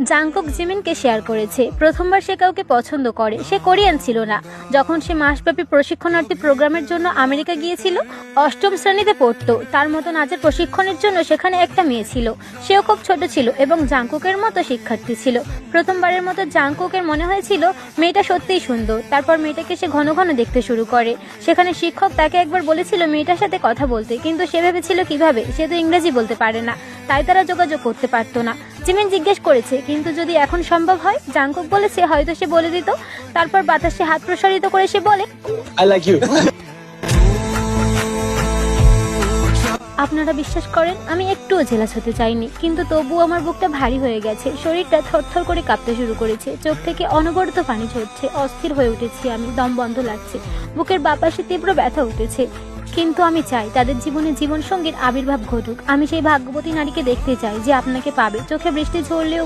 Jungkook জিমিনকে share করেছে। প্রথমবার সে কাউকে পছন্দ করে। সে কোরিয়ান ছিল না। যখন সে মাসব্যাপী প্রশিক্ষণার্থী প্রোগ্রামের জন্য আমেরিকা গিয়েছিল, ৮ম শ্রেণীতে পড়তো। তার মতো নাচের প্রশিক্ষণের জন্য সেখানে একটা মেয়ে ছিল। সেও খুব ছোট ছিল এবং জাংকুকের মতো শিক্ষার্থী ছিল। প্রথমবারের মতো জাংকুকের মনে হয়েছিল মেয়েটা সত্যিই সুন্দর। তারপর মেয়েটাকে সে ঘন ঘন দেখতে শুরু করে। সেখানে শিক্ষক তাকে একবার বলেছিল মেয়েটার সাথে কথা বলতে, কিন্তু সে ভেবেছিল কিভাবে, সে তো ইংরেজি বলতে পারে না, তাই তারা যোগাযোগ করতে পারতো না। জিমিন জিজ্ঞেস করেছে কিন্তু যদি এখন সম্ভব হয়। জাংকুক বলেছে হয়তো সে বলে দিত। তারপর বাতাসে হাত প্রসারিত করে সে বলে, I like you. আপনারা বিশ্বাস করেন আমি একটুও জেলাস হতে চাইনি, কিন্তু তবুও আমার বুকটা ভারী হয়ে গেছে। শরীরটা থরথর করে কাঁপতে শুরু করেছে। চোখ থেকে অনবরত পানি ঝরছে। অস্থির হয়ে উঠেছি আমি। দম বন্ধ লাগছে। বুকের বাপাশে তীব্র ব্যথা উঠেছে। কিন্তু আমি চাই তাদের জীবনে জীবনসঙ্গীর আবির্ভাব ঘটুক। আমি সেই ভাগ্যবতী নারীকে দেখতে চাই যে আপনাকে পাবে। চোখে বৃষ্টি ঝরলেও